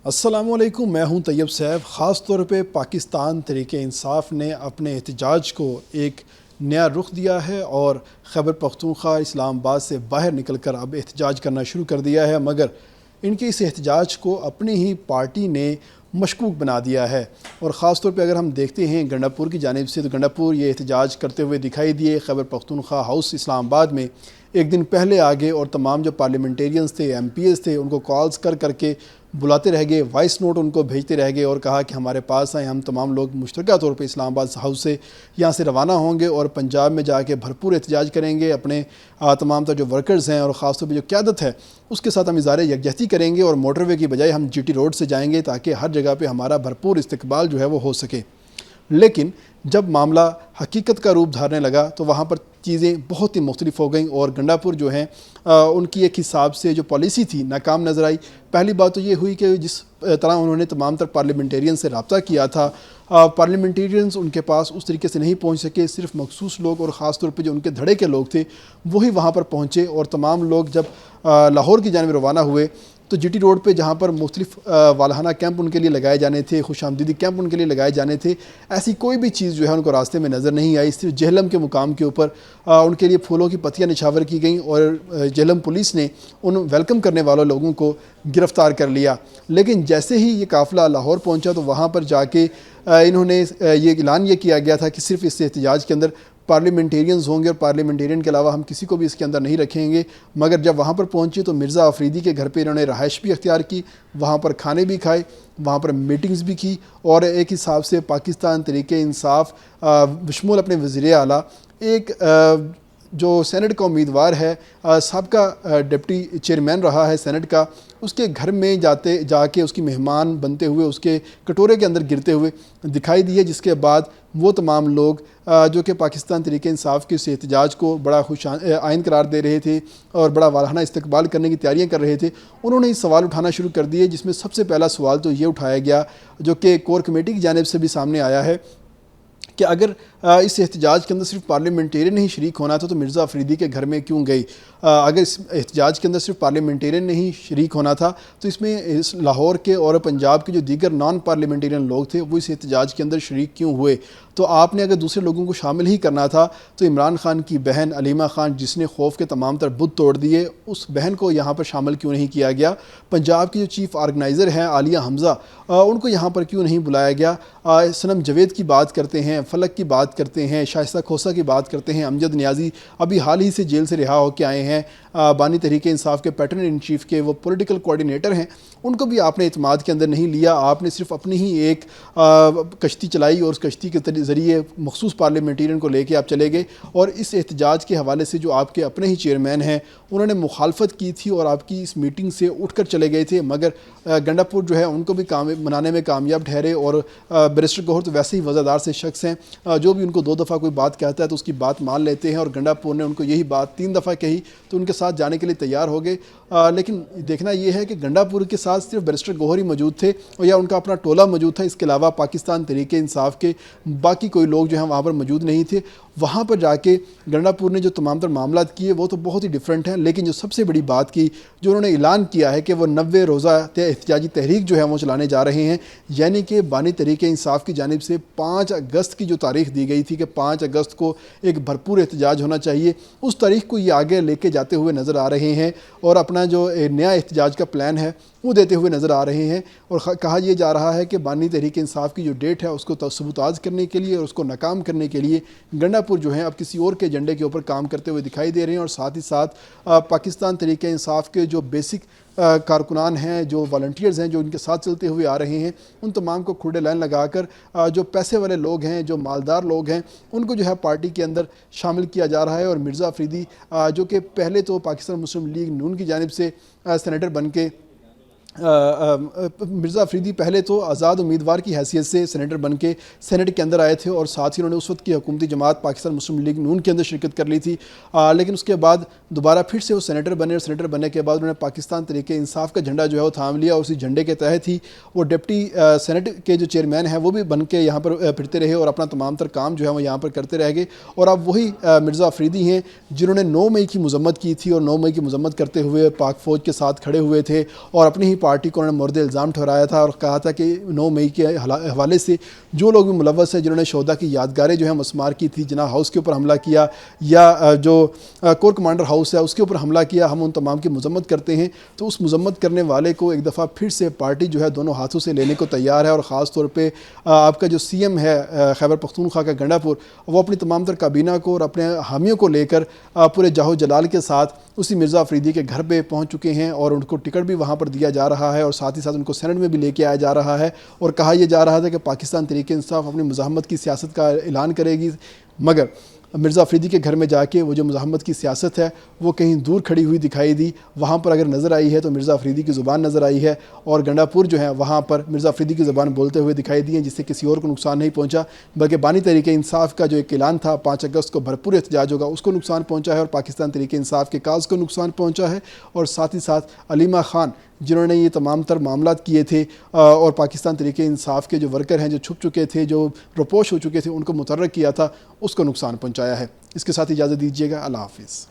السلام علیکم، میں ہوں طیب سیف۔ خاص طور پہ پاکستان تحریک انصاف نے اپنے احتجاج کو ایک نیا رخ دیا ہے اور خیبر پختونخوا اسلام آباد سے باہر نکل کر اب احتجاج کرنا شروع کر دیا ہے، مگر ان کے اس احتجاج کو اپنی ہی پارٹی نے مشکوک بنا دیا ہے۔ اور خاص طور پہ اگر ہم دیکھتے ہیں گنڈا پور کی جانب سے، تو گنڈا پور یہ احتجاج کرتے ہوئے دکھائی دیے خیبر پختونخوا ہاؤس اسلام آباد میں ایک دن پہلے آگے، اور تمام جو پارلیمنٹیرینز تھے، ایم پی ایز تھے، ان کو کالز کر کے بلاتے رہ گئے، وائس نوٹ ان کو بھیجتے رہ گئے اور کہا کہ ہمارے پاس آئیں، ہم تمام لوگ مشترکہ طور پہ اسلام آباد ہاؤس سے یہاں سے روانہ ہوں گے اور پنجاب میں جا کے بھرپور احتجاج کریں گے۔ اپنے تمام جو ورکرز ہیں اور خاص طور پہ جو قیادت ہے اس کے ساتھ ہم اظہار یکجہتی کریں گے، اور موٹر وے کی بجائے ہم جی ٹی روڈ سے جائیں گے تاکہ ہر جگہ پہ ہمارا بھرپور استقبال جو ہے وہ ہو سکے۔ لیکن جب معاملہ حقیقت کا روپ دھارنے لگا تو وہاں پر چیزیں بہت ہی مختلف ہو گئیں، اور گنڈا پور جو ہیں ان کی ایک حساب سے جو پالیسی تھی ناکام نظر آئی۔ پہلی بات تو یہ ہوئی کہ جس طرح انہوں نے تمام تر پارلیمنٹیرین سے رابطہ کیا تھا، پارلیمنٹیرینز ان کے پاس اس طریقے سے نہیں پہنچ سکے، صرف مخصوص لوگ اور خاص طور پہ جو ان کے دھڑے کے لوگ تھے وہی وہاں پر پہنچے، اور تمام لوگ جب لاہور کی جانب روانہ ہوئے تو جی ٹی روڈ پہ جہاں پر مختلف والہانہ کیمپ ان کے لیے لگائے جانے تھے، خوش آمدیدی کیمپ ان کے لیے لگائے جانے تھے، ایسی کوئی بھی چیز جو ہے ان کو راستے میں نظر نہیں آئی۔ صرف جہلم کے مقام کے اوپر ان کے لیے پھولوں کی پتیاں نچھاور کی گئیں، اور جہلم پولیس نے ان ویلکم کرنے والوں لوگوں کو گرفتار کر لیا۔ لیکن جیسے ہی یہ قافلہ لاہور پہنچا تو وہاں پر جا کے انہوں نے یہ اعلان کیا گیا تھا کہ صرف اس احتجاج کے اندر پارلیمنٹیرینز ہوں گے، اور پارلیمنٹیرین کے علاوہ ہم کسی کو بھی اس کے اندر نہیں رکھیں گے۔ مگر جب وہاں پر پہنچے تو مرزا آفریدی کے گھر پہ انہوں نے رہائش بھی اختیار کی، وہاں پر کھانے بھی کھائے، وہاں پر میٹنگز بھی کی، اور ایک حساب سے پاکستان تحریک انصاف بشمول اپنے وزیر اعلیٰ ایک جو سینٹ کا امیدوار ہے، سابقہ ڈپٹی چیئرمین رہا ہے سینٹ کا، اس کے گھر میں جا کے اس کی مہمان بنتے ہوئے اس کے کٹورے کے اندر گرتے ہوئے دکھائی دیے، جس کے بعد وہ تمام لوگ جو کہ پاکستان تحریک انصاف کے اس احتجاج کو بڑا خوش آئند قرار دے رہے تھے اور بڑا والہانہ استقبال کرنے کی تیاریاں کر رہے تھے، انہوں نے سوال اٹھانا شروع کر دیے، جس میں سب سے پہلا سوال تو یہ اٹھایا گیا جو کہ کور کمیٹی کی جانب سے بھی سامنے آیا ہے کہ اگر اس احتجاج کے اندر صرف پارلیمنٹیرین نہیں شریک ہونا تھا تو مرزا آفریدی کے گھر میں کیوں گئی؟ اگر اس احتجاج کے اندر صرف پارلیمنٹیرین نہیں شریک ہونا تھا تو اس میں لاہور کے اور پنجاب کے جو دیگر نان پارلیمنٹیرین لوگ تھے وہ اس احتجاج کے اندر شریک کیوں ہوئے؟ تو آپ نے اگر دوسرے لوگوں کو شامل ہی کرنا تھا تو عمران خان کی بہن علیمہ خان، جس نے خوف کے تمام تر بت توڑ دیے، اس بہن کو یہاں پر شامل کیوں نہیں کیا گیا؟ پنجاب کی جو چیف آرگنائزر ہیں عالیہ حمزہ، ان کو یہاں پر کیوں نہیں بلایا گیا؟ صنم جاوید کی بات کرتے ہیں، فلک کی بات کرتے ہیں، شائستہ کھوسہ کی بات کرتے ہیں، امجد نیازی ابھی حال ہی سے جیل سے رہا ہو کے آئے ہیں، بانی تحریک انصاف کے پیٹرن ان چیف کے وہ پولیٹیکل کوارڈینیٹر ہیں، ان کو بھی آپ نے اعتماد کے اندر نہیں لیا۔ آپ نے صرف اپنی ہی ایک کشتی چلائی اور اس کشتی کے ذریعے مخصوص پارلیمنٹیرین کو لے کے آپ چلے گئے، اور اس احتجاج کے حوالے سے جو آپ کے اپنے ہی چیئرمین ہیں انہوں نے مخالفت کی تھی اور آپ کی اس میٹنگ سے اٹھ کر چلے گئے تھے، مگر گنڈا پور جو ہے ان کو بھی منانے میں کامیاب ٹھہرے، اور بیرسٹر گوہر تو ویسے ہی وزادار سے شخص ہیں، جو بھی ان کو 2 دفعہ کوئی بات کہتا ہے تو اس کی بات مان لیتے ہیں، اور گنڈا پور نے ان کو یہی بات 3 دفعہ کہی تو ان کے ساتھ جانے کے لیے تیار ہو گئے۔ لیکن دیکھنا یہ ہے کہ گنڈا پور کے ساتھ صرف بیرسٹر گوہر ہی موجود تھے اور یا ان کا اپنا ٹولہ موجود تھا، اس کے علاوہ پاکستان تحریک انصاف کے باقی کوئی لوگ جو ہیں وہاں پر موجود نہیں تھے۔ وہاں پر جا کے گنڈا پور نے جو تمام تر معاملات کیے وہ تو بہت ہی ڈیفرنٹ ہیں، لیکن جو سب سے بڑی بات کی، جو انہوں نے اعلان کیا ہے کہ وہ 90 روزہ احتجاجی تحریک جو ہے وہ چلانے جا رہے ہیں، یعنی کہ بانی تحریک انصاف کی جانب سے 5 اگست کی جو تاریخ دی گئی تھی کہ 5 اگست کو ایک بھرپور احتجاج ہونا چاہیے، اس تاریخ کو یہ آگے لے کے جاتے ہوئے نظر آ رہے ہیں، اور اپنا جو نیا احتجاج کا پلان ہے وہ دیتے ہوئے نظر آ رہے ہیں، اور کہا یہ جا رہا ہے کہ بانی تحریک انصاف کی جو ڈیٹ ہے اس کو ثبوتاز کرنے کے لیے اور اس کو ناکام کرنے کے لیے گنڈا پور جو ہیں اب کسی اور کے ایجنڈے کے اوپر کام کرتے ہوئے دکھائی دے رہے ہیں، اور ساتھ ہی ساتھ پاکستان تحریک انصاف کے جو بیسک کارکنان ہیں، جو والنٹیئرز ہیں، جو ان کے ساتھ چلتے ہوئے آ رہے ہیں، ان تمام کو کھڑے لائن لگا کر جو پیسے والے لوگ ہیں، جو مالدار لوگ ہیں، ان کو جو ہے پارٹی کے اندر شامل کیا جا رہا ہے۔ اور مرزا آفریدی جو کہ پہلے تو پاکستان مسلم لیگ نون کی جانب سے سینیٹر بن کے مرزا آفریدی پہلے تو آزاد امیدوار کی حیثیت سے سینیٹر بن کے سینٹ کے اندر آئے تھے، اور ساتھ ہی انہوں نے اس وقت کی حکومتی جماعت پاکستان مسلم لیگ نون کے اندر شرکت کر لی تھی، لیکن اس کے بعد دوبارہ پھر سے وہ سینیٹر بنے، اور سینیٹر بننے کے بعد انہوں نے پاکستان تحریک انصاف کا جھنڈا جو ہے وہ تھام لیا، اور اسی جھنڈے کے تحت ہی وہ ڈپٹی سینٹ کے جو چیئرمین ہیں وہ بھی بن کے یہاں پر پھرتے رہے، اور اپنا تمام تر کام جو ہے وہ یہاں پر کرتے رہ گئے۔ اور اب وہی مرزا آفریدی ہیں جنہوں نے 9 مئی کی مذمت کی تھی، اور 9 مئی کی مذمت کرتے ہوئے پاک فوج کے ساتھ کھڑے ہوئے تھے اور اپنی ہی پارٹی کو انہوں نے مورد الزام ٹھہرایا تھا اور کہا تھا کہ 9 مئی کے حوالے سے جو لوگ بھی ملوث ہیں، جنہوں نے شہداء کی یادگاریں جو ہیں مسمار کی تھی، جناح ہاؤس کے اوپر حملہ کیا یا جو کور کمانڈر ہاؤس ہے اس کے اوپر حملہ کیا، ہم ان تمام کی مذمت کرتے ہیں۔ تو اس مذمت کرنے والے کو ایک دفعہ پھر سے پارٹی جو ہے دونوں ہاتھوں سے لینے کو تیار ہے، اور خاص طور پہ آپ کا جو سی ایم ہے خیبر پختونخوا کا گنڈا پور، وہ اپنی تمام تر کابینہ کو اور اپنے حامیوں کو لے کر پورے جاہو جلال کے ساتھ اسی مرزا افریدی کے گھر پہ پہنچ چکے ہیں، اور ان کو ٹکٹ بھی وہاں پر دیا جا رہا ہے، اور ساتھ ہی ساتھ ان کو سینٹ میں بھی لے کے آیا جا رہا ہے، اور کہا یہ جا رہا تھا کہ پاکستان تحریک انصاف اپنی مزاحمت کی سیاست کا اعلان کرے گی، مگر مرزا افریدی کے گھر میں جا کے وہ جو مزاحمت کی سیاست ہے وہ کہیں دور کھڑی ہوئی دکھائی دی۔ وہاں پر اگر نظر آئی ہے تو مرزا افریدی کی زبان نظر آئی ہے، اور گنڈا پور جو ہے وہاں پر مرزا افریدی کی زبان بولتے ہوئے دکھائی دی ہیں، جس سے کسی اور کو نقصان نہیں پہنچا، بلکہ بانی تحریک انصاف کا جو ایک اعلان تھا 5 اگست کو بھرپور احتجاج ہوگا اس کو نقصان پہنچا ہے، اور پاکستان تحریک انصاف کے کاز کو نقصان پہنچا ہے، اور ساتھ ہی ساتھ علیمہ خان جنہوں نے یہ تمام تر معاملات کیے تھے اور پاکستان تحریک انصاف کے جو ورکر ہیں جو چھپ چکے تھے، جو روپوش ہو چکے تھے، ان کو متحرک کیا تھا، اس کو نقصان پہنچایا ہے۔ اس کے ساتھ اجازت دیجیے گا، اللہ حافظ۔